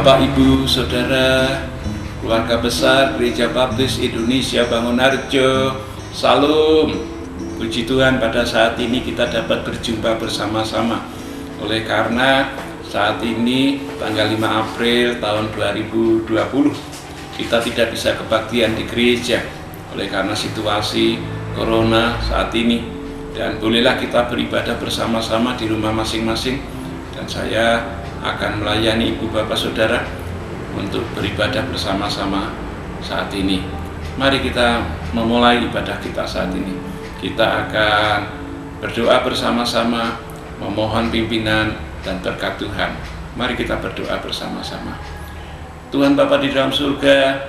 Bapak, Ibu, Saudara, keluarga besar Gereja Baptis Indonesia Bangunarjo, Salam. Puji Tuhan, pada saat ini kita dapat berjumpa bersama-sama. Oleh karena saat ini tanggal 5 April tahun 2020 kita tidak bisa kebaktian di gereja oleh karena situasi corona saat ini, dan bolehlah kita beribadah bersama-sama di rumah masing-masing, dan saya akan melayani Ibu Bapak Saudara untuk beribadah bersama-sama saat ini. Mari kita memulai ibadah kita saat ini. Kita akan berdoa bersama-sama, memohon pimpinan dan berkat Tuhan. Mari kita berdoa bersama-sama. Tuhan Bapa di dalam surga,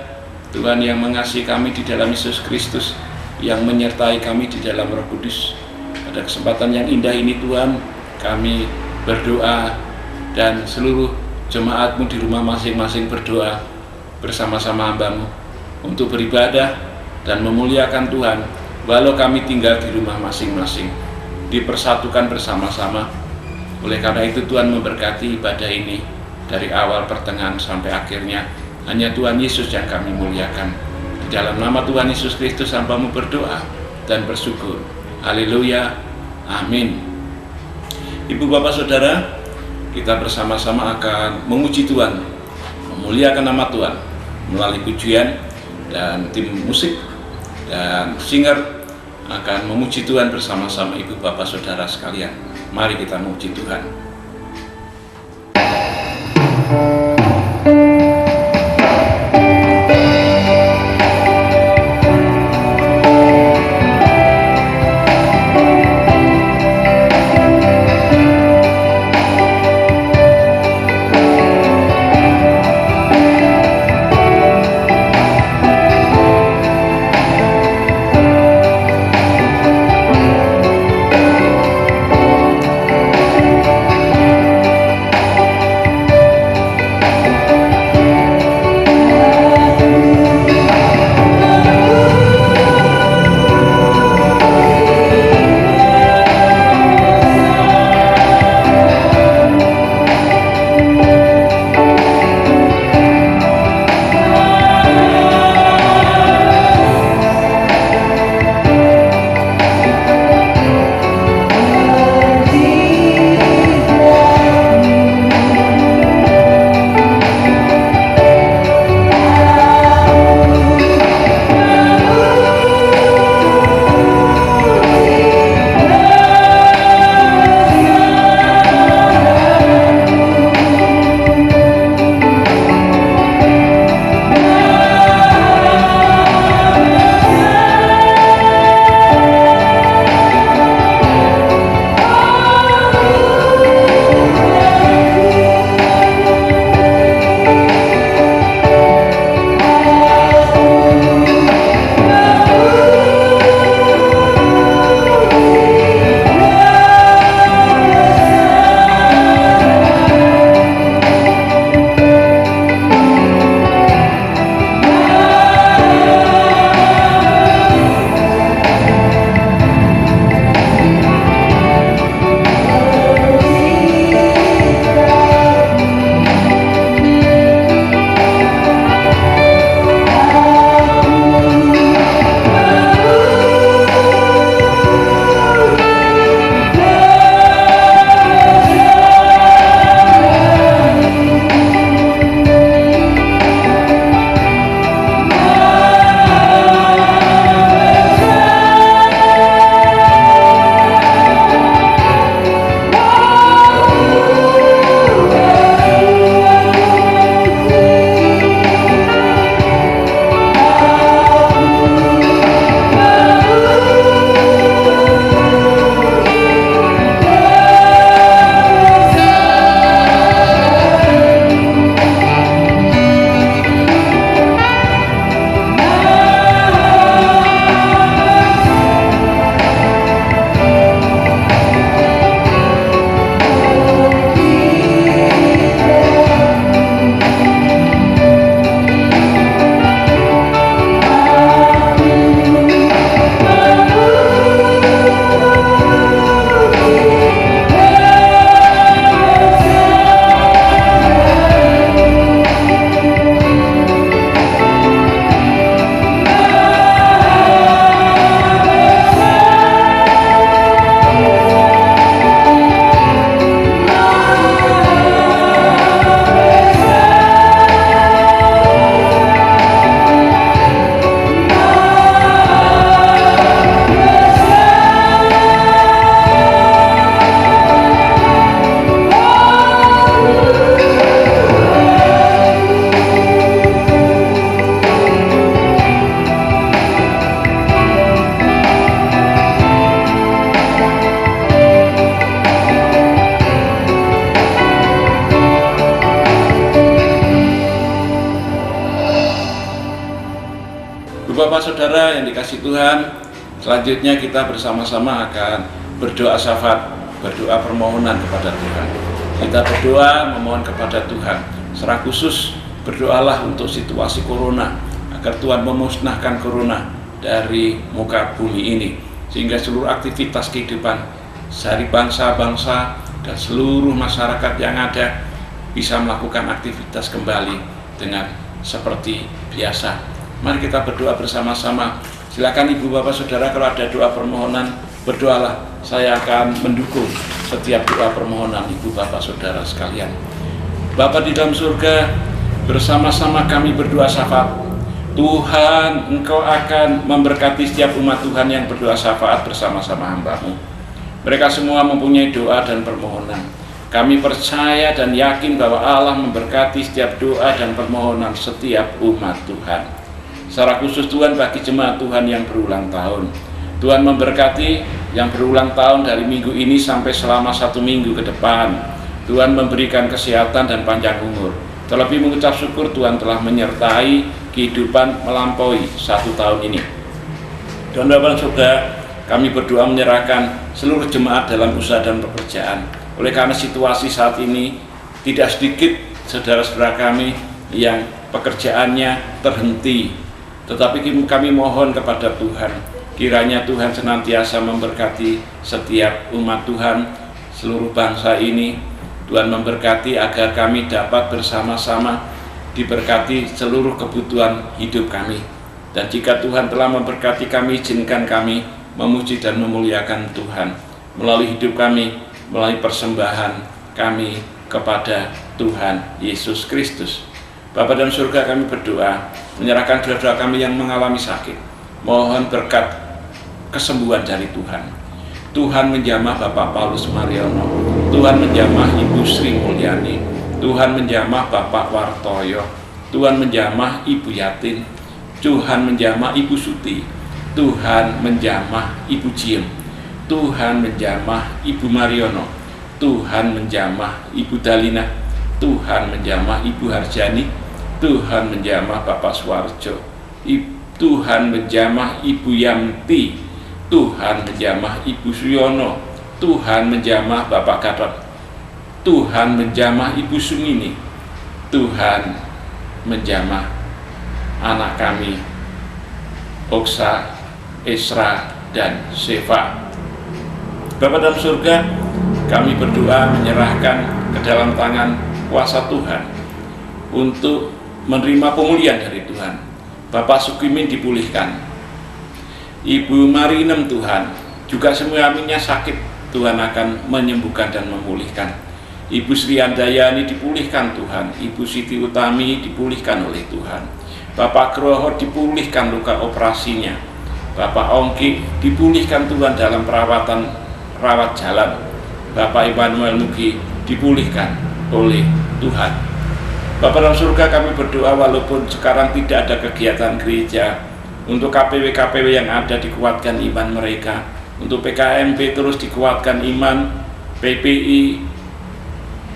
Tuhan yang mengasihi kami di dalam Yesus Kristus, yang menyertai kami di dalam Roh Kudus. Pada kesempatan yang indah ini Tuhan, kami berdoa dan seluruh jemaat-Mu di rumah masing-masing berdoa bersama-sama hamba-Mu untuk beribadah dan memuliakan Tuhan. Walau kami tinggal di rumah masing-masing, dipersatukan bersama-sama. Oleh karena itu Tuhan memberkati ibadah ini dari awal, pertengahan sampai akhirnya. Hanya Tuhan Yesus yang kami muliakan. Di dalam nama Tuhan Yesus Kristus hamba-Mu berdoa dan bersyukur. Haleluya. Amin. Ibu Bapak Saudara, kita bersama-sama akan memuji Tuhan, memuliakan nama Tuhan melalui pujian, dan tim musik dan singer akan memuji Tuhan bersama-sama Ibu Bapak Saudara sekalian. Mari kita memuji Tuhan. Bapak Saudara yang dikasihi Tuhan, selanjutnya kita bersama-sama akan berdoa syafaat, berdoa permohonan kepada Tuhan. Kita berdoa memohon kepada Tuhan. Secara khusus berdoalah untuk situasi corona, agar Tuhan memusnahkan corona dari muka bumi ini, sehingga seluruh aktivitas kehidupan dari bangsa-bangsa dan seluruh masyarakat yang ada bisa melakukan aktivitas kembali dengan seperti biasa. Mari kita berdoa bersama-sama. Silakan Ibu Bapak Saudara, kalau ada doa permohonan, berdoalah. Saya akan mendukung setiap doa permohonan Ibu Bapak Saudara sekalian. Bapa di dalam surga, bersama-sama kami berdoa syafaat. Tuhan, Engkau akan memberkati setiap umat Tuhan yang berdoa syafaat bersama-sama hamba-Mu. Mereka semua mempunyai doa dan permohonan. Kami percaya dan yakin bahwa Allah memberkati setiap doa dan permohonan setiap umat Tuhan. Secara khusus Tuhan bagi jemaat Tuhan yang berulang tahun. Tuhan memberkati yang berulang tahun dari minggu ini sampai selama 1 minggu ke depan. Tuhan memberikan kesehatan dan panjang umur. Terlebih mengucap syukur Tuhan telah menyertai kehidupan melampaui 1 tahun ini. Dan Bapak Saudara, kami berdoa menyerahkan seluruh jemaat dalam usaha dan pekerjaan. Oleh karena situasi saat ini, tidak sedikit saudara-saudara kami yang pekerjaannya terhenti. Tetapi kami mohon kepada Tuhan, kiranya Tuhan senantiasa memberkati setiap umat Tuhan, seluruh bangsa ini. Tuhan memberkati agar kami dapat bersama-sama diberkati seluruh kebutuhan hidup kami. Dan jika Tuhan telah memberkati kami, izinkan kami memuji dan memuliakan Tuhan melalui hidup kami, melalui persembahan kami kepada Tuhan Yesus Kristus. Bapa dalam surga, kami berdoa, menyerahkan doa-doa kami yang mengalami sakit. Mohon berkat kesembuhan dari Tuhan. Tuhan menjamah Bapak Paulus Mariono, Tuhan menjamah Ibu Sri Mulyani, Tuhan menjamah Bapak Wartoyo, Tuhan menjamah Ibu Yatin, Tuhan menjamah Ibu Suti, Tuhan menjamah Ibu Jiem, Tuhan menjamah Ibu Mariono, Tuhan menjamah Ibu Dalina, Tuhan menjamah Ibu Harjani, Tuhan menjamah Bapak Suwarjo, Tuhan menjamah Ibu Yanti, Tuhan menjamah Ibu Suyono, Tuhan menjamah Bapak Gatot, Tuhan menjamah Ibu Sumini, Tuhan menjamah anak kami Oksa, Esra, dan Seva. Bapa dalam surga, kami berdoa menyerahkan ke dalam tangan kuasa Tuhan untuk menerima pemulihan dari Tuhan. Bapak Sukimin dipulihkan, Ibu Marinem Tuhan, juga semua aminnya sakit, Tuhan akan menyembuhkan dan memulihkan. Ibu Sri Andayani dipulihkan Tuhan, Ibu Siti Utami dipulihkan oleh Tuhan. Bapak Kroho dipulihkan luka operasinya, Bapak Ongki dipulihkan Tuhan dalam rawat jalan. Bapak Immanuel Mugi dipulihkan oleh Tuhan. Bapak dalam surga, kami berdoa walaupun sekarang tidak ada kegiatan gereja, untuk KPW-KPW yang ada dikuatkan iman mereka, untuk PKMP terus dikuatkan iman, PPI,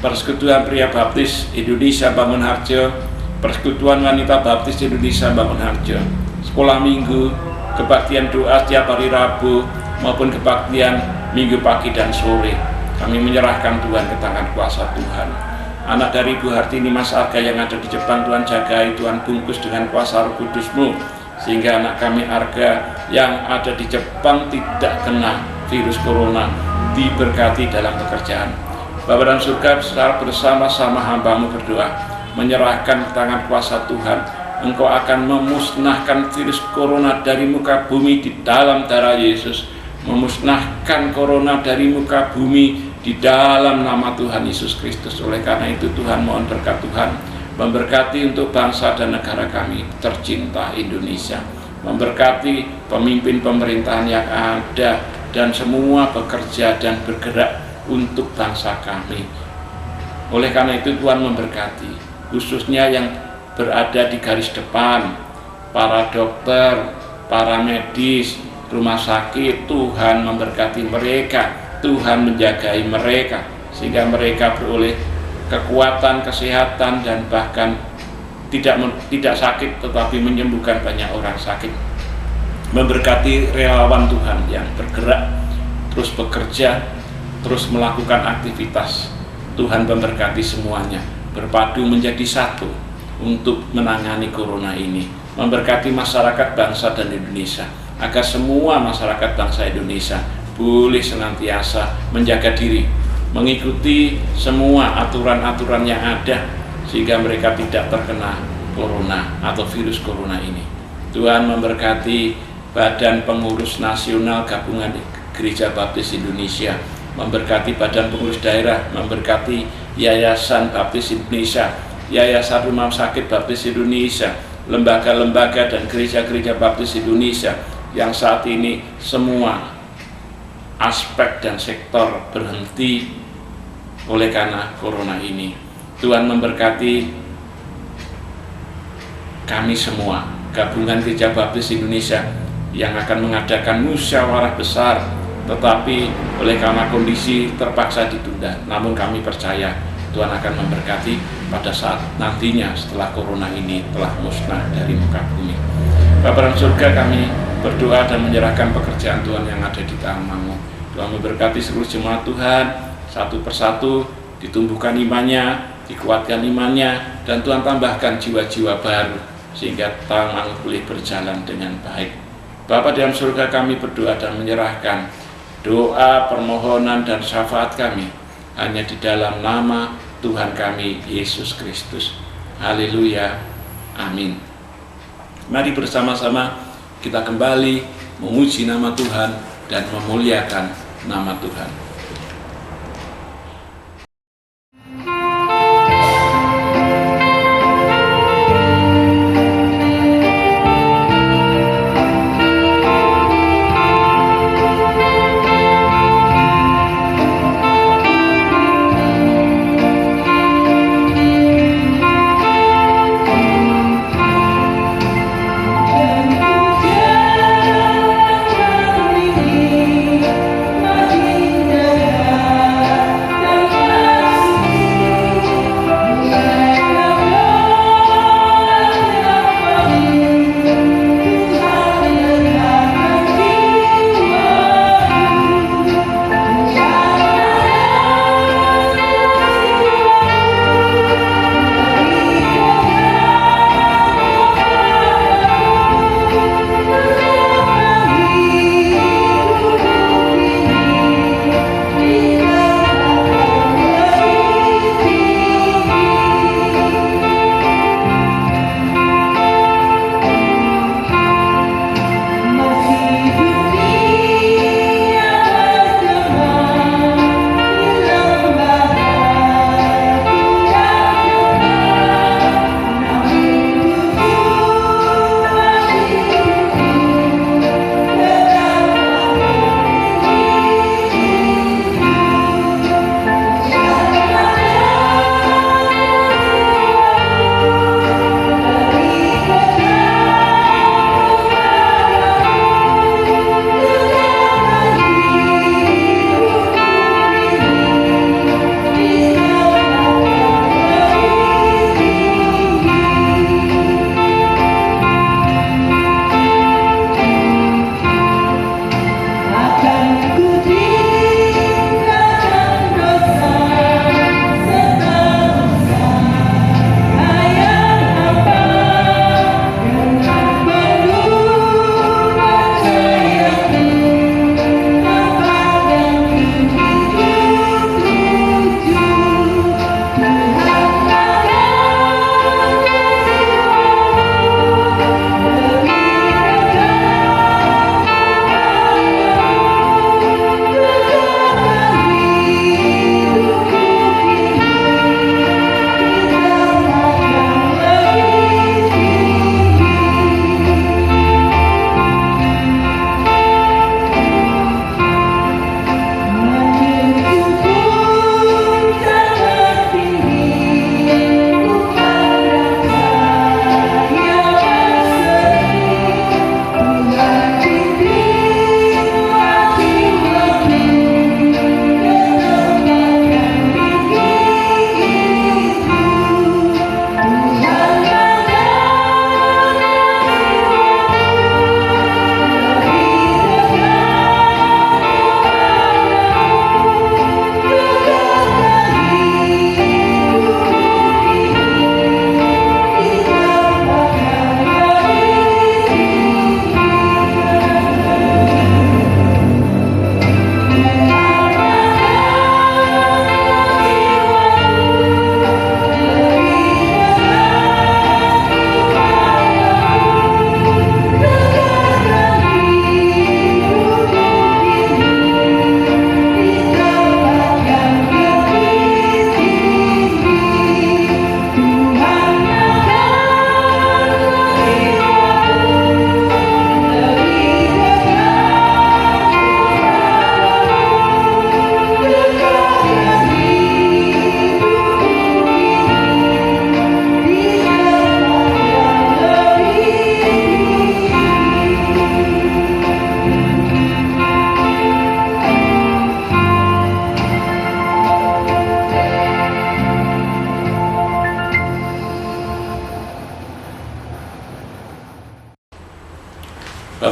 Persekutuan Pria Baptis Indonesia Bangunharjo, Persekutuan Wanita Baptis Indonesia Bangunharjo, sekolah minggu, kebaktian doa setiap hari Rabu maupun kebaktian minggu pagi dan sore. Kami menyerahkan Tuhan ke tangan kuasa Tuhan. Anak dari Ibu Hartini Mas Arga yang ada di Jepang, Tuhan jagai, Tuhan bungkus dengan kuasa Roh Kudus-Mu, sehingga anak kami Arga yang ada di Jepang tidak kena virus corona, diberkati dalam pekerjaan. Bapa dalam surga, secara bersama-sama hamba-Mu berdoa, menyerahkan ke tangan kuasa Tuhan. Engkau akan memusnahkan virus corona dari muka bumi di dalam darah Yesus, memusnahkan corona dari muka bumi di dalam nama Tuhan Yesus Kristus. Oleh karena itu Tuhan, mohon berkat Tuhan memberkati untuk bangsa dan negara kami tercinta Indonesia, memberkati pemimpin pemerintahan yang ada dan semua bekerja dan bergerak untuk bangsa kami. Oleh karena itu Tuhan memberkati khususnya yang berada di garis depan, para dokter, para medis, rumah sakit. Tuhan memberkati mereka, Tuhan menjagai mereka, sehingga mereka beroleh kekuatan, kesehatan, dan bahkan tidak sakit tetapi menyembuhkan banyak orang sakit. memberkati relawan Tuhan yang bergerak, terus bekerja, terus melakukan aktivitas. Tuhan memberkati semuanya, berpadu menjadi satu untuk menangani corona ini. Memberkati masyarakat bangsa dan Indonesia, agar semua masyarakat bangsa Indonesia boleh senantiasa menjaga diri, mengikuti semua aturan-aturan yang ada, sehingga mereka tidak terkena corona atau virus corona ini. Tuhan memberkati Badan Pengurus Nasional Gabungan Gereja Baptis Indonesia, memberkati Badan Pengurus Daerah, memberkati Yayasan Baptis Indonesia, Yayasan Rumah Sakit Baptis Indonesia, lembaga-lembaga dan gereja-gereja Baptis Indonesia yang saat ini semua aspek dan sektor berhenti oleh karena corona ini. Tuhan memberkati kami semua, Gabungan Gereja Baptis Indonesia, yang akan mengadakan musyawarah besar, tetapi oleh karena kondisi terpaksa ditunda. Namun kami percaya Tuhan akan memberkati pada saat nantinya setelah corona ini telah musnah dari muka bumi. Bapa dalam surga, kami berdoa dan menyerahkan pekerjaan Tuhan yang ada di tangan-Mu. Tuhan memberkati seluruh jemaat Tuhan, satu persatu ditumbuhkan imannya, dikuatkan imannya, dan Tuhan tambahkan jiwa-jiwa baru sehingga tangan boleh berjalan dengan baik. Bapa dalam surga, kami berdoa dan menyerahkan doa, permohonan, dan syafaat kami hanya di dalam nama Tuhan kami, Yesus Kristus. Haleluya, amin. Mari bersama-sama kita kembali memuji nama Tuhan dan memuliakan nama Tuhan.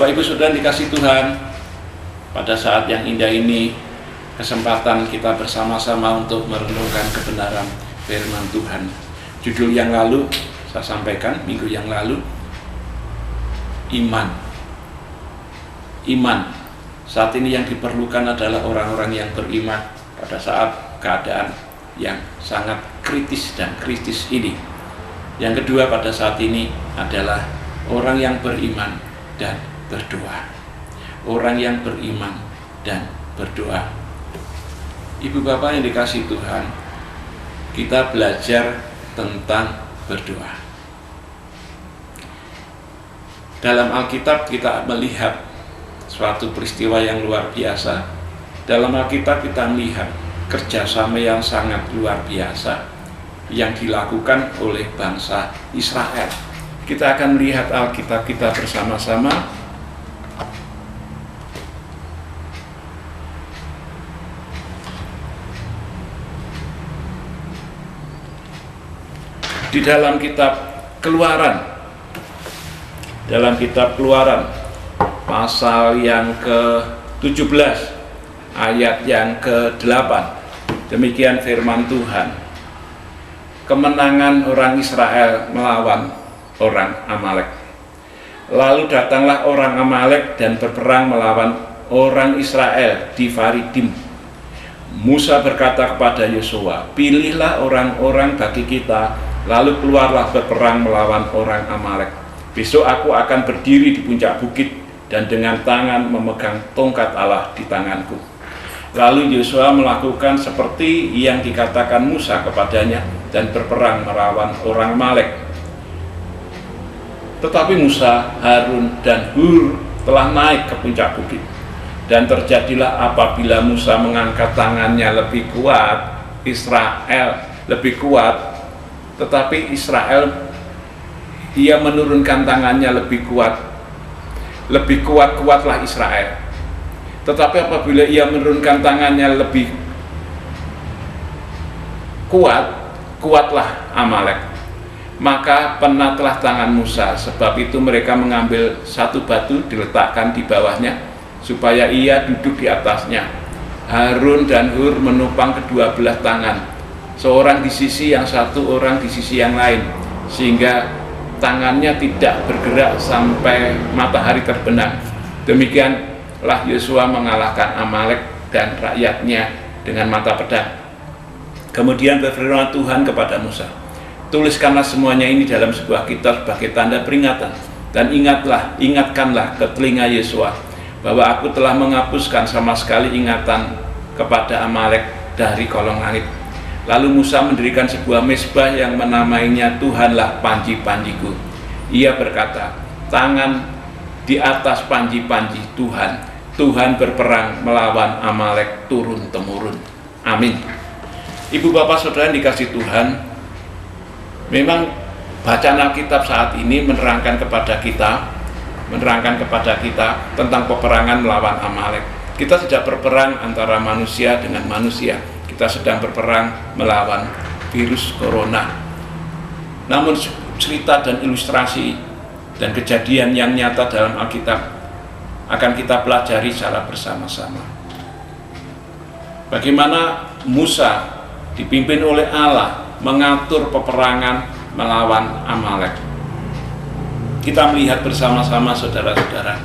Bapak Ibu Saudara dikasih Tuhan, pada saat yang indah ini kesempatan kita bersama-sama untuk merenungkan kebenaran firman Tuhan. Judul yang lalu saya sampaikan minggu yang lalu, iman. Saat ini yang diperlukan adalah orang-orang yang beriman pada saat keadaan yang sangat kritis dan kritis ini. Yang kedua pada saat ini adalah orang yang beriman dan berdoa. Orang yang beriman dan berdoa. Ibu bapak yang dikasihi Tuhan, kita belajar tentang berdoa. Dalam Alkitab kita melihat suatu peristiwa yang luar biasa. Dalam Alkitab kita melihat kerjasama yang sangat luar biasa yang dilakukan oleh bangsa Israel. Kita akan melihat Alkitab kita bersama-sama. Di dalam kitab Keluaran, pasal yang ke-17 ayat yang ke-8, demikian firman Tuhan. Kemenangan orang Israel melawan orang Amalek. Lalu datanglah orang Amalek dan berperang melawan orang Israel di Faridim. Musa berkata kepada Yosua, pilihlah orang-orang bagi kita, lalu keluarlah berperang melawan orang Amalek. Besok aku akan berdiri di puncak bukit dan dengan tangan memegang tongkat Allah di tanganku. Lalu Yosua melakukan seperti yang dikatakan Musa kepadanya dan berperang melawan orang Amalek. Tetapi Musa, Harun, dan Hur telah naik ke puncak bukit. Dan terjadilah apabila Musa mengangkat tangannya lebih kuat, Israel lebih kuat, tetapi Israel, ia menurunkan tangannya lebih kuatlah Israel. Tetapi apabila ia menurunkan tangannya lebih kuatlah Amalek. Maka penatlah tangan Musa, sebab itu mereka mengambil satu batu diletakkan di bawahnya, supaya ia duduk di atasnya. Harun dan Hur menopang kedua belah tangan, seorang di sisi yang satu, orang di sisi yang lain, sehingga tangannya tidak bergerak sampai matahari terbenam. Demikianlah Yosua mengalahkan Amalek dan rakyatnya dengan mata pedang. Kemudian berfirman Tuhan kepada Musa, tuliskanlah semuanya ini dalam sebuah kitab sebagai tanda peringatan, dan ingatkanlah ke telinga Yosua bahwa aku telah menghapuskan sama sekali ingatan kepada Amalek dari kolong langit. Lalu Musa mendirikan sebuah mezbah yang menamainya Tuhanlah panji-panjiku. Ia berkata, tangan di atas panji-panji Tuhan. Tuhan berperang melawan Amalek turun-temurun. Amin. Ibu bapak saudara yang dikasih Tuhan, memang bacaan Alkitab saat ini menerangkan kepada kita tentang peperangan melawan Amalek. Kita tidak berperang antara manusia dengan manusia. Kita sedang berperang melawan virus corona. Namun cerita dan ilustrasi dan kejadian yang nyata dalam Alkitab akan kita pelajari secara bersama-sama. Bagaimana Musa dipimpin oleh Allah mengatur peperangan melawan Amalek. Kita melihat bersama-sama saudara-saudara,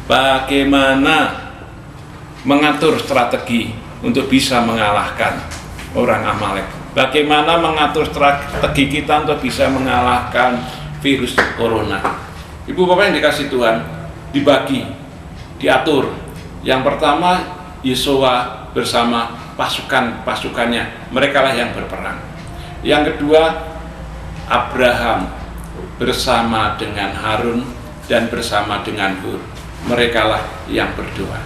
bagaimana mengatur strategi untuk bisa mengalahkan orang Amalek. Bagaimana mengatur strategi kita untuk bisa mengalahkan virus corona. Ibu bapak yang dikasih Tuhan, dibagi, diatur. Yang pertama, Yosua bersama pasukannya, merekalah yang berperang. Yang kedua, Abraham bersama dengan Harun dan bersama dengan Hur, merekalah yang berdoa.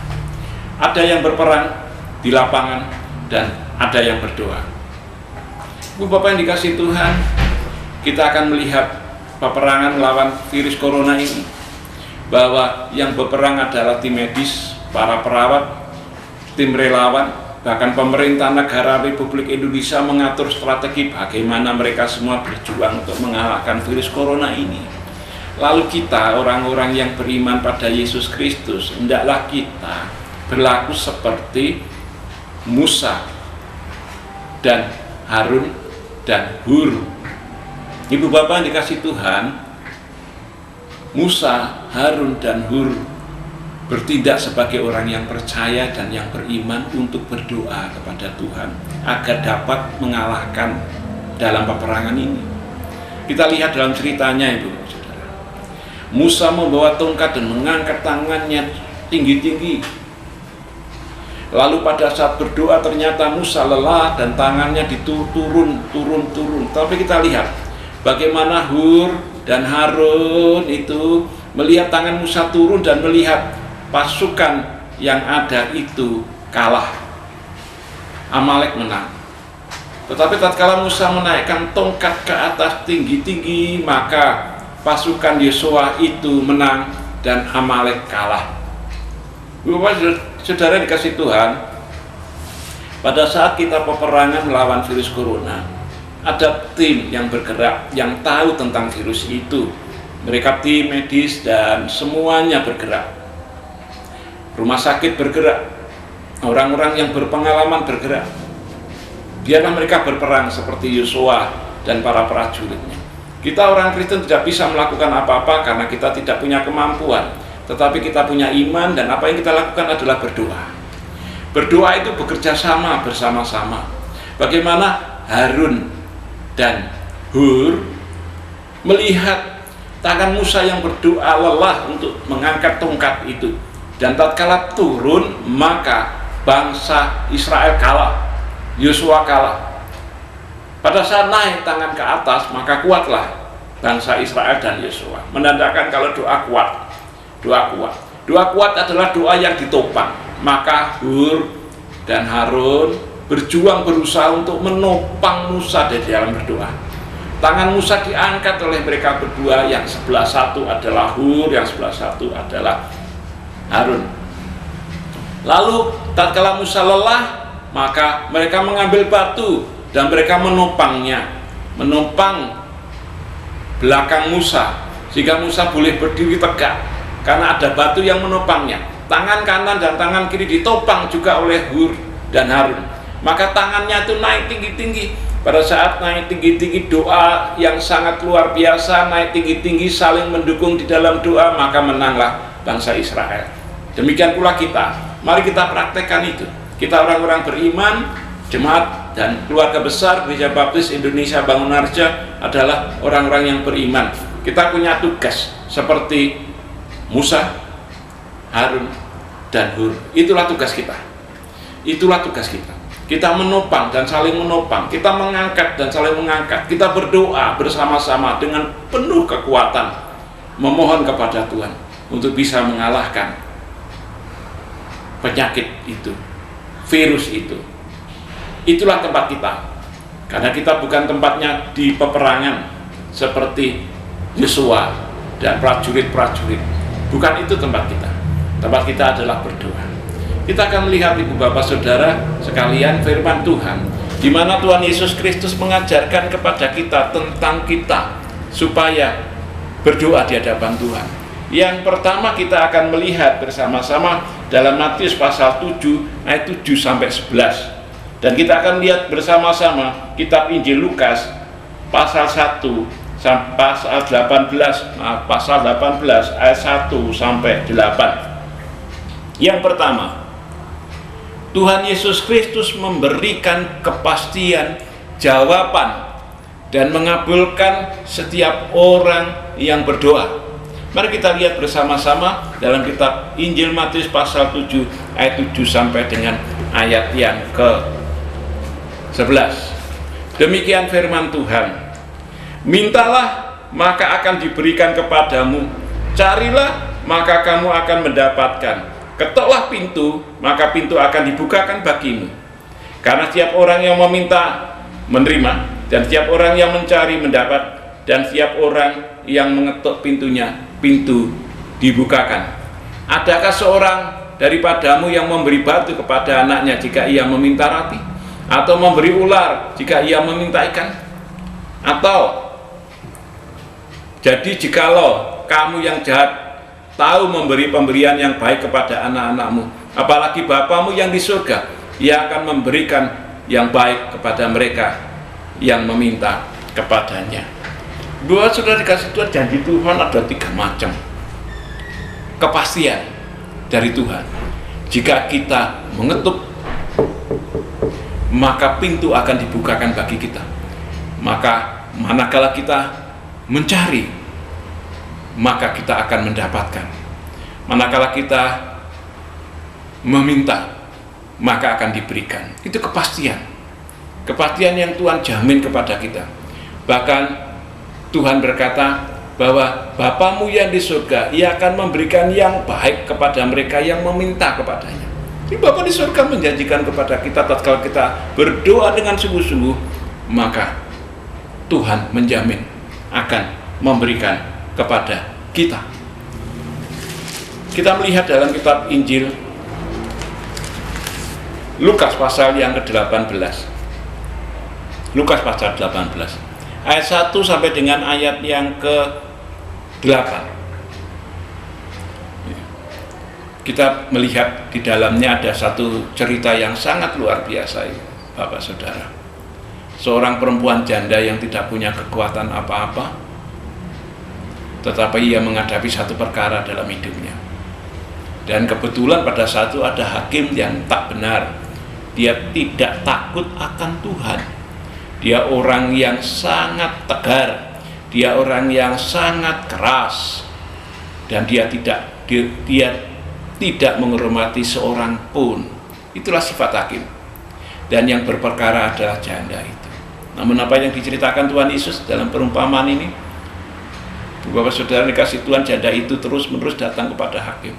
Ada yang berperang di lapangan dan ada yang berdoa. Ibu bapak yang dikasih Tuhan, kita akan melihat peperangan melawan virus corona ini, bahwa yang berperang adalah tim medis, para perawat, tim relawan, bahkan pemerintah negara Republik Indonesia mengatur strategi bagaimana mereka semua berjuang untuk mengalahkan virus corona ini. Lalu kita, orang-orang yang beriman pada Yesus Kristus, hendaklah kita berlaku seperti Musa dan Harun dan Hur. Ibu bapak yang dikasih Tuhan, Musa, Harun, dan Hur bertindak sebagai orang yang percaya dan yang beriman untuk berdoa kepada Tuhan agar dapat mengalahkan dalam peperangan ini. Kita lihat dalam ceritanya, ibu saudara. Musa membawa tongkat dan mengangkat tangannya tinggi-tinggi. Lalu pada saat berdoa ternyata Musa lelah dan tangannya turun. Tapi kita lihat bagaimana Hur dan Harun itu melihat tangan Musa turun dan melihat pasukan yang ada itu kalah. Amalek menang. Tetapi tatkala Musa menaikkan tongkat ke atas tinggi-tinggi, maka pasukan Yosua itu menang dan Amalek kalah. Bapak saudara dikasih Tuhan, pada saat kita peperangan melawan virus corona, ada tim yang bergerak, yang tahu tentang virus itu. Mereka tim medis dan semuanya bergerak. Rumah sakit bergerak, orang-orang yang berpengalaman bergerak. Biarlah mereka berperang seperti Yosua dan para prajuritnya. Kita orang Kristen tidak bisa melakukan apa-apa karena kita tidak punya kemampuan, tetapi kita punya iman, dan apa yang kita lakukan adalah berdoa. Berdoa itu bekerja sama bersama-sama. Bagaimana Harun dan Hur melihat tangan Musa yang berdoa lelah untuk mengangkat tongkat itu, dan tatkala turun maka bangsa Israel kalah, Yosua kalah. Pada saat naik tangan ke atas maka kuatlah bangsa Israel dan Yosua, menandakan kalau doa kuat. Doa kuat adalah doa yang ditopang. Maka Hur dan Harun berjuang berusaha untuk menopang Musa dari dalam berdoa. Tangan Musa diangkat oleh mereka berdua, yang sebelah satu adalah Hur, yang sebelah satu adalah Harun. Lalu tatkala Musa lelah, maka mereka mengambil batu dan mereka menopangnya, menopang belakang Musa sehingga Musa boleh berdiri tegak karena ada batu yang menopangnya. Tangan kanan dan tangan kiri ditopang juga oleh Hur dan Harun. Maka tangannya itu naik tinggi-tinggi. Pada saat naik tinggi-tinggi, doa yang sangat luar biasa, naik tinggi-tinggi saling mendukung di dalam doa, maka menanglah bangsa Israel. Demikian pula kita, mari kita praktekkan itu. Kita orang-orang beriman, jemaat dan keluarga besar Gereja Baptis Indonesia Bangunarja adalah orang-orang yang beriman. Kita punya tugas seperti Musa, Harun, dan Hur. Itulah tugas kita. Itulah tugas kita. Kita menopang dan saling menopang. Kita mengangkat dan saling mengangkat. Kita berdoa bersama-sama dengan penuh kekuatan, memohon kepada Tuhan untuk bisa mengalahkan penyakit itu, virus itu. Itulah tempat kita. Karena kita bukan tempatnya di peperangan seperti Yosua dan prajurit-prajurit. Bukan itu tempat kita. Tempat kita adalah berdoa. Kita akan melihat ibu bapak saudara sekalian firman Tuhan, di mana Tuhan Yesus Kristus mengajarkan kepada kita tentang kita supaya berdoa di hadapan Tuhan. Yang pertama kita akan melihat bersama-sama dalam Matius pasal 7 ayat 7 sampai 11. Dan kita akan lihat bersama-sama kitab Injil Lukas pasal 1 sampai pasal 18, pasal 18 ayat 1 sampai 8. Yang pertama, Tuhan Yesus Kristus memberikan kepastian jawaban dan mengabulkan setiap orang yang berdoa. Mari kita lihat bersama-sama dalam kitab Injil Matius pasal 7 ayat 7 sampai dengan ayat yang ke-11. Demikian firman Tuhan. Mintalah maka akan diberikan kepadamu, carilah maka kamu akan mendapatkan, ketoklah pintu maka pintu akan dibukakan bagimu. Karena setiap orang yang meminta menerima, dan setiap orang yang mencari mendapat, dan setiap orang yang mengetuk pintunya, pintu dibukakan. Adakah seorang daripadamu yang memberi batu kepada anaknya jika ia meminta roti, atau memberi ular jika ia meminta ikan? Atau jadi jikalau kamu yang jahat tahu memberi pemberian yang baik kepada anak-anakmu, apalagi Bapamu yang di surga, Ia akan memberikan yang baik kepada mereka yang meminta kepadanya. Buat saudara dikasih Tuhan, janji Tuhan ada 3 macam. Kepastian dari Tuhan. Jika kita mengetuk, maka pintu akan dibukakan bagi kita. Maka manakala kita mencari, maka kita akan mendapatkan. Manakala kita meminta, maka akan diberikan. Itu kepastian. Kepastian yang Tuhan jamin kepada kita. Bahkan Tuhan berkata bahwa Bapamu yang di surga, Ia akan memberikan yang baik kepada mereka yang meminta kepadanya. Jadi Bapa di surga menjanjikan kepada kita, tatkala kita berdoa dengan sungguh-sungguh, maka Tuhan menjamin akan memberikan kepada kita. Kita melihat dalam kitab Injil Lukas pasal yang ke-18. Lukas pasal 18. Ayat 1 sampai dengan ayat yang ke-8. Kita melihat di dalamnya ada satu cerita yang sangat luar biasa, Bapak Saudara. Seorang perempuan janda yang tidak punya kekuatan apa-apa, tetapi ia menghadapi satu perkara dalam hidupnya. Dan kebetulan pada saat itu ada hakim yang tak benar. Dia tidak takut akan Tuhan. Dia orang yang sangat tegar. Dia orang yang sangat keras. Dan dia tidak menghormati seorang pun. Itulah sifat hakim. Dan yang berperkara adalah janda itu. Namun apa yang diceritakan Tuhan Yesus dalam perumpamaan ini, Bapak Saudara dikasih Tuhan, janda itu terus-menerus datang kepada hakim.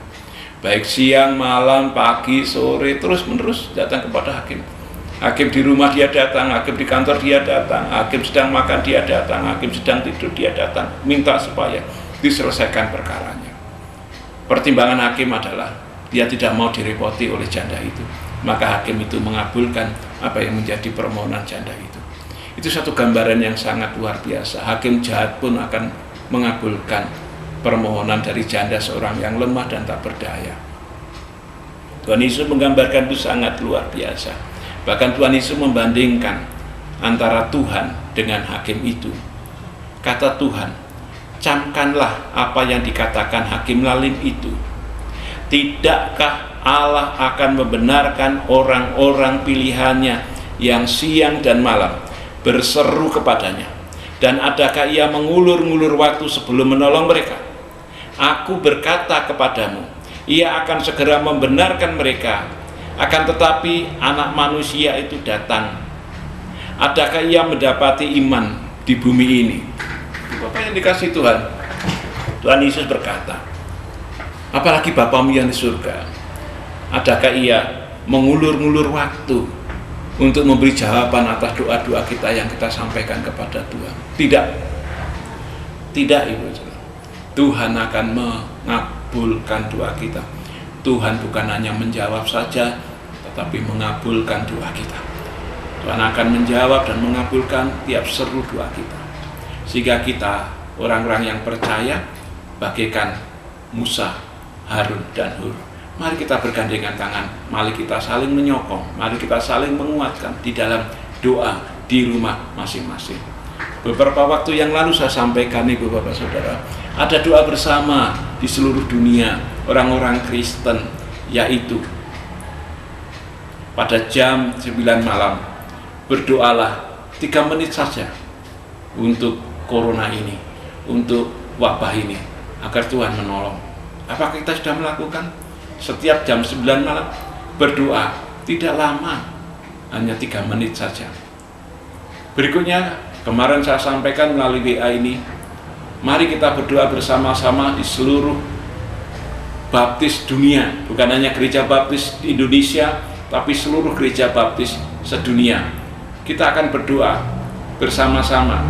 Baik siang, malam, pagi, sore, terus-menerus datang kepada hakim. Hakim di rumah dia datang, hakim di kantor dia datang, hakim sedang makan dia datang, hakim sedang tidur dia datang, minta supaya diselesaikan perkaranya. Pertimbangan hakim adalah dia tidak mau direpoti oleh janda itu. Maka hakim itu mengabulkan apa yang menjadi permohonan janda itu. Itu satu gambaran yang sangat luar biasa. Hakim jahat pun akan mengabulkan permohonan dari janda seorang yang lemah dan tak berdaya. Tuhan Yesus menggambarkan itu sangat luar biasa. Bahkan Tuhan Yesus membandingkan antara Tuhan dengan hakim itu. Kata Tuhan, camkanlah apa yang dikatakan hakim lalim itu. Tidakkah Allah akan membenarkan orang-orang pilihannya yang siang dan malam berseru kepadanya? Dan adakah ia mengulur-ngulur waktu sebelum menolong mereka? Aku berkata kepadamu, ia akan segera membenarkan mereka. Akan tetapi anak manusia itu datang, adakah ia mendapati iman di bumi ini? Bapak yang dikasih Tuhan, Tuhan Yesus berkata, apalagi Bapamu yang di surga, adakah ia mengulur-ngulur waktu untuk memberi jawaban atas doa-doa kita yang kita sampaikan kepada Tuhan? Tidak Ibu. Tuhan akan mengabulkan doa kita. Tuhan bukan hanya menjawab saja, tetapi mengabulkan doa kita. Tuhan akan menjawab dan mengabulkan tiap seru doa kita. Sehingga kita, orang-orang yang percaya, bagaikan Musa, Harun, dan Hur. Mari kita bergandengan tangan, mari kita saling menyokong, mari kita saling menguatkan di dalam doa di rumah masing-masing. Beberapa waktu yang lalu saya sampaikan, Ibu Bapak Saudara, ada doa bersama di seluruh dunia orang-orang Kristen, yaitu pada jam 9 malam berdoalah 3 menit saja untuk corona ini, untuk wabah ini, agar Tuhan menolong. Apakah kita sudah melakukan? Setiap jam 9 malam berdoa, tidak lama, hanya 3 menit saja. Berikutnya, kemarin saya sampaikan melalui WA ini, mari kita berdoa bersama-sama di seluruh baptis dunia, bukan hanya gereja baptis di Indonesia, tapi seluruh gereja baptis sedunia. Kita akan berdoa bersama-sama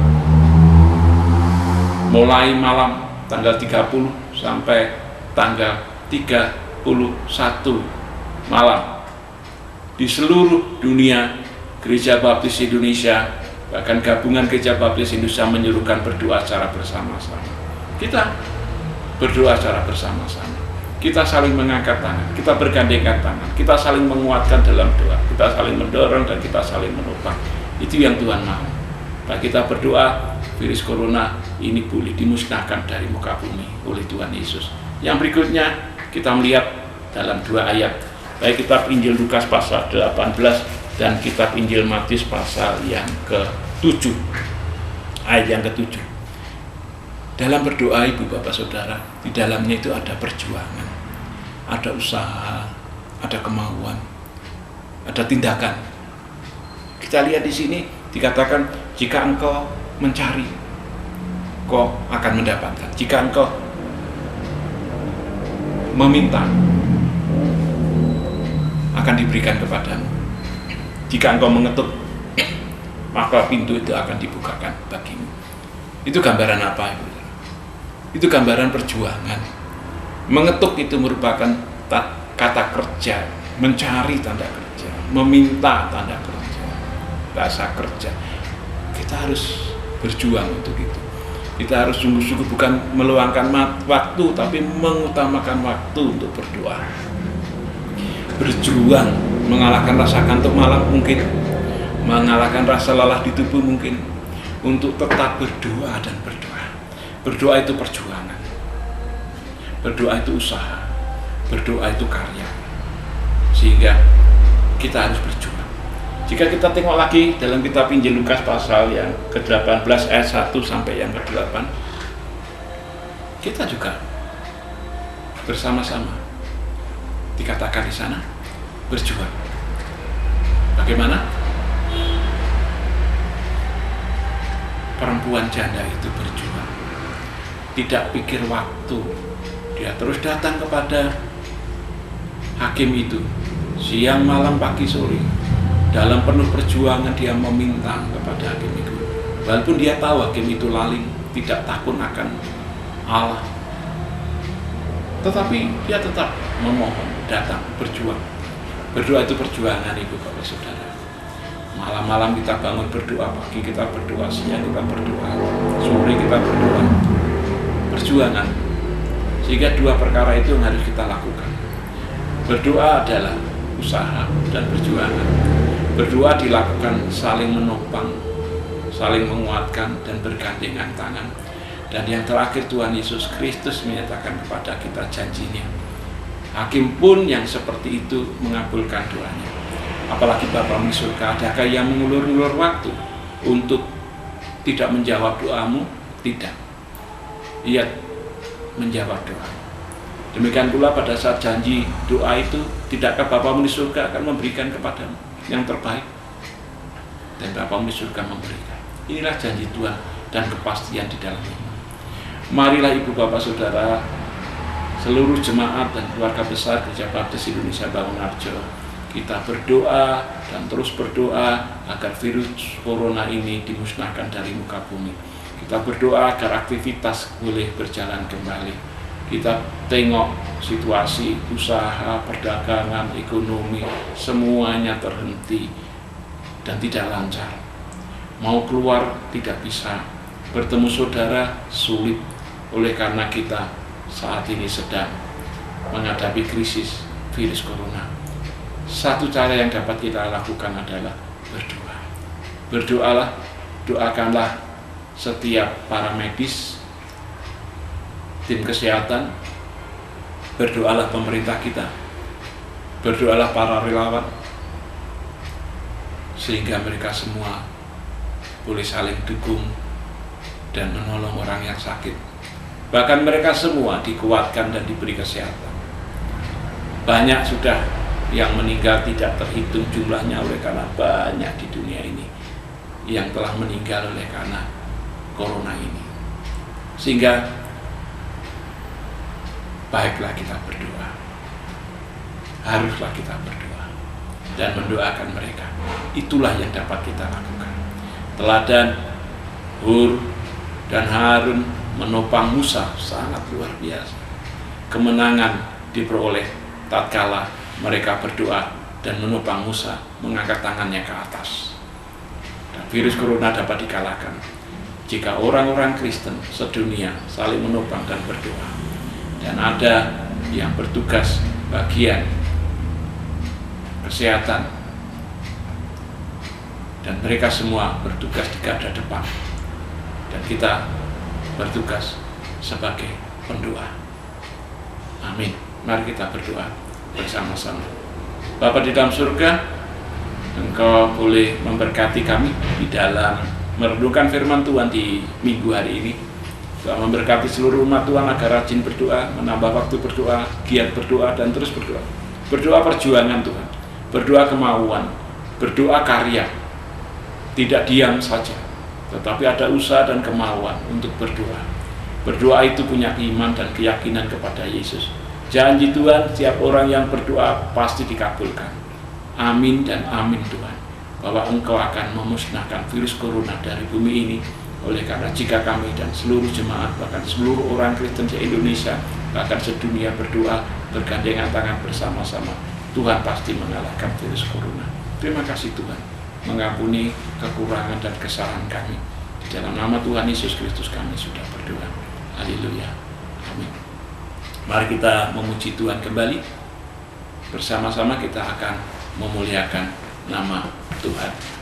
mulai malam tanggal 30 sampai tanggal 31 malam di seluruh dunia. Gereja Baptis Indonesia, bahkan gabungan Gereja Baptis Indonesia menyuruhkan berdoa secara bersama-sama. Kita berdoa secara bersama-sama. Kita saling mengangkat tangan, kita bergandengan tangan, kita saling menguatkan dalam doa, kita saling mendorong dan kita saling menopang. Itu yang Tuhan mau. Nah, kita berdoa virus corona ini boleh dimusnahkan dari muka bumi oleh Tuhan Yesus. Yang berikutnya kita melihat dalam 2 ayat, baik kitab Injil Lukas pasal 18 dan kitab Injil Matius pasal yang ke-7, ayat yang ke-7. Dalam berdoa, Ibu Bapak Saudara, di dalamnya itu ada perjuangan, ada usaha, ada kemauan, ada tindakan. Kita lihat di sini dikatakan, jika engkau mencari, kau akan mendapatkan. Jika engkau meminta, akan diberikan kepadamu. Jika engkau mengetuk, maka pintu itu akan dibukakan bagimu. Itu gambaran apa, Ibu? Itu gambaran perjuangan. Mengetuk itu merupakan kata kerja, mencari tanda kerja, meminta tanda kerja, bahasa kerja. Kita harus berjuang untuk itu. Kita harus sungguh-sungguh bukan meluangkan waktu, tapi mengutamakan waktu untuk berdoa. Berjuang, mengalahkan rasa kantuk malam mungkin, mengalahkan rasa lelah di tubuh mungkin, untuk tetap berdoa dan berdoa. Berdoa itu perjuangan, berdoa itu usaha, berdoa itu karya, sehingga kita harus berjuang. Jika kita tengok lagi dalam kitab Injil Lukas pasal yang ke-18 ayat 1 sampai yang ke-8, kita juga bersama-sama dikatakan di sana berjuang. Bagaimana? Perempuan janda itu berjuang. Tidak pikir waktu, dia terus datang kepada hakim itu, siang, malam, pagi, sore. Dalam penuh perjuangan dia meminta kepada hakim itu, walaupun dia tahu hakim itu laling, tidak takut akan Allah, tetapi dia tetap memohon, datang, berjuang. Berdoa itu perjuangan, Ibu Bapak Saudara. Malam-malam kita bangun berdoa, pagi kita berdoa, siang kita berdoa, sore kita berdoa. Perjuangan. Sehingga 2 perkara itu yang harus kita lakukan. Berdoa adalah usaha dan perjuangan. Berdoa dilakukan saling menopang, saling menguatkan dan bergandengan tangan. Dan yang terakhir, Tuhan Yesus Kristus menyatakan kepada kita janjinya. Hakim pun yang seperti itu mengabulkan doanya. Apalagi Bapa di surga, adakah yang mengulur-ulur waktu untuk tidak menjawab doamu? Tidak. Ia menjawab doa. Demikian pula pada saat janji doa itu, tidakkah Bapamu di surga akan memberikan kepadamu yang terbaik? Dan Bapamu di surga memberikan. Inilah janji Tuhan dan kepastian di dalam iman. Marilah Ibu Bapak Saudara, seluruh jemaat dan keluarga besar Gereja Baptis Indonesia Bangunarjo, kita berdoa dan terus berdoa agar virus corona ini dimusnahkan dari muka bumi. Kita berdoa agar aktivitas boleh berjalan kembali. Kita tengok situasi usaha, perdagangan, ekonomi, semuanya terhenti dan tidak lancar. Mau keluar tidak bisa, bertemu saudara sulit, oleh karena kita saat ini sedang menghadapi krisis virus corona. Satu cara yang dapat kita lakukan adalah berdoa. Berdoalah, doakanlah setiap para medis, tim kesehatan, berdoalah pemerintah kita, berdoalah para relawan, sehingga mereka semua boleh saling dukung dan menolong orang yang sakit. Bahkan mereka semua dikuatkan dan diberi kesehatan. Banyak sudah yang meninggal tidak terhitung jumlahnya oleh karena banyak di dunia ini yang telah meninggal oleh karena corona ini. Sehingga baiklah kita berdoa, haruslah kita berdoa dan mendoakan mereka. Itulah yang dapat kita lakukan. Teladan Hur dan Harun menopang Musa sangat luar biasa. Kemenangan diperoleh tatkala mereka berdoa dan menopang Musa mengangkat tangannya ke atas. Dan virus corona dapat dikalahkan jika orang-orang Kristen sedunia saling menopang dan berdoa. dan ada yang bertugas bagian kesehatan, dan mereka semua bertugas di garda depan, dan kita bertugas sebagai pendoa. Amin. Mari kita berdoa bersama-sama. Bapa di dalam surga, Engkau boleh memberkati kami di dalam merenungkan firman Tuhan di minggu hari ini. Tuhan memberkati seluruh umat Tuhan agar rajin berdoa, menambah waktu berdoa, giat berdoa, dan terus berdoa. Berdoa perjuangan Tuhan, berdoa kemauan, berdoa karya. Tidak diam saja, tetapi ada usaha dan kemauan untuk berdoa. Berdoa itu punya iman dan keyakinan kepada Yesus. Janji Tuhan, setiap orang yang berdoa pasti dikabulkan. Amin dan amin Tuhan, bahwa Engkau akan memusnahkan virus corona dari bumi ini. Oleh karena jika kami dan seluruh jemaat, bahkan seluruh orang Kristen di Indonesia, bahkan sedunia berdoa, bergandengan tangan bersama-sama, Tuhan pasti mengalahkan virus corona. Terima kasih Tuhan, mengampuni kekurangan dan kesalahan kami. Di dalam nama Tuhan Yesus Kristus kami sudah berdoa. Haleluya. Amin. Mari kita memuji Tuhan kembali. Bersama-sama kita akan memuliakan nama Tuhan.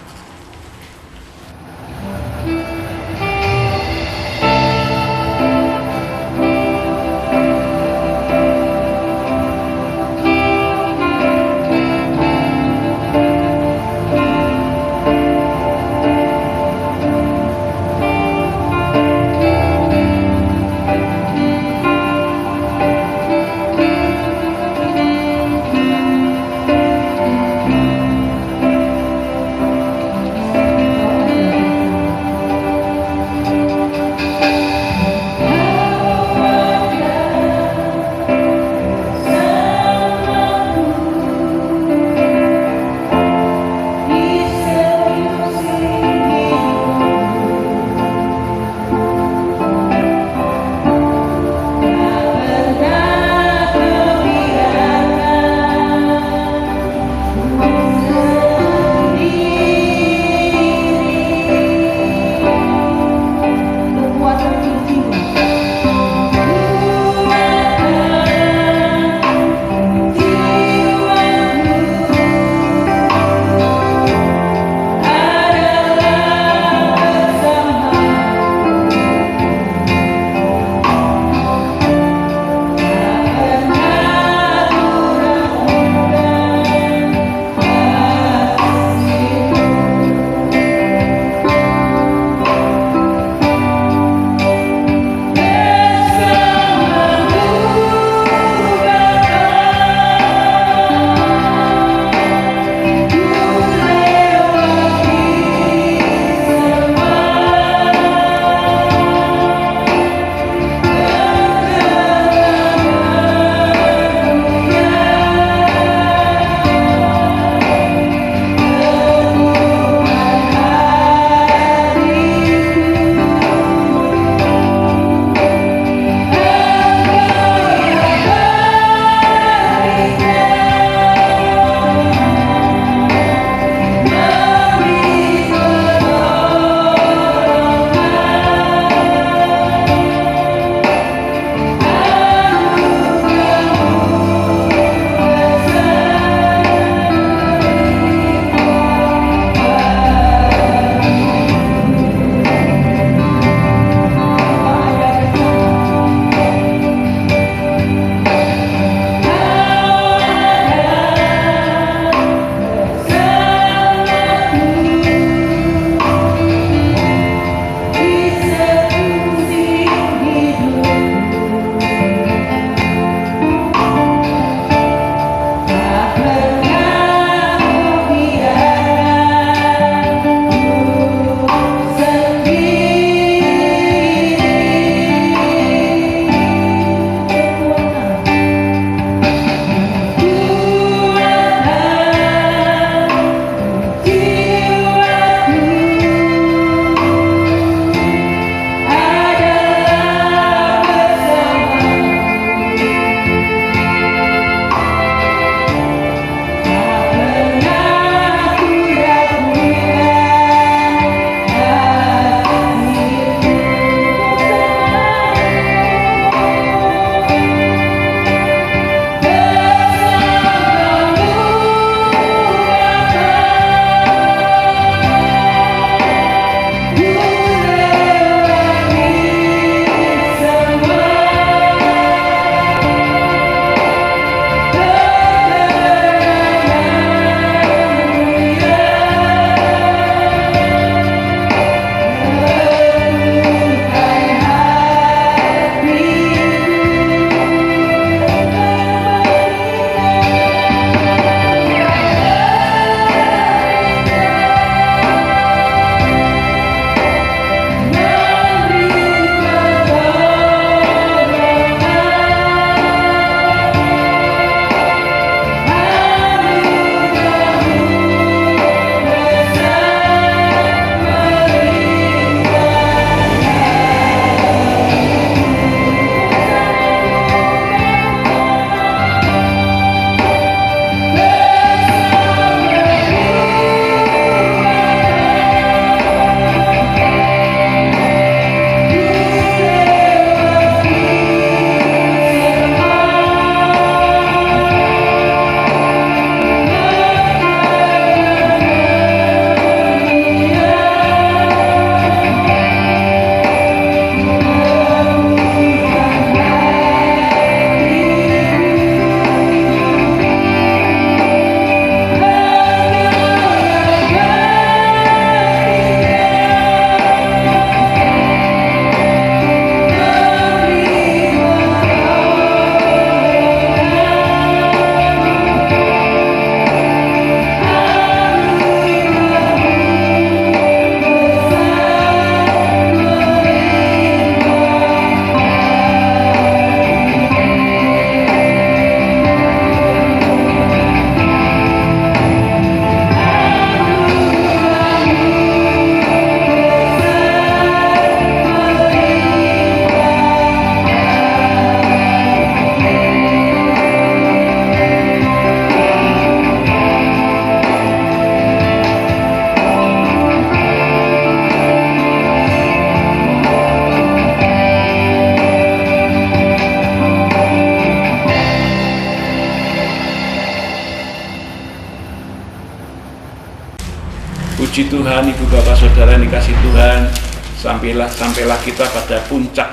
Puji Tuhan, Ibu Bapak Saudara yang dikasih Tuhan, sampailah kita pada puncak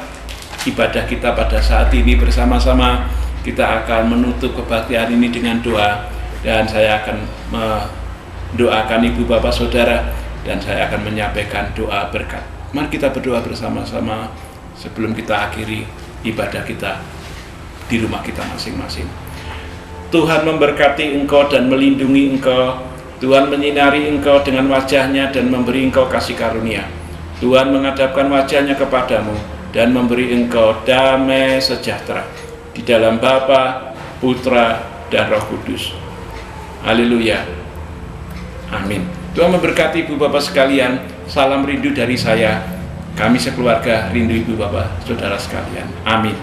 ibadah kita pada saat ini bersama-sama. Kita akan menutup kebaktian ini dengan doa, dan saya akan mendoakan Ibu Bapak Saudara, dan saya akan menyampaikan doa berkat. Mari kita berdoa bersama-sama sebelum kita akhiri ibadah kita di rumah kita masing-masing. Tuhan memberkati engkau dan melindungi engkau. Tuhan menyinari engkau dengan wajah-Nya dan memberi engkau kasih karunia. Tuhan menghadapkan wajah-Nya kepadamu dan memberi engkau damai sejahtera di dalam Bapa, Putra, dan Roh Kudus. Haleluya. Amin. Tuhan memberkati Ibu Bapak sekalian. Salam rindu dari saya. Kami sekeluarga rindu Ibu Bapak Saudara sekalian. Amin.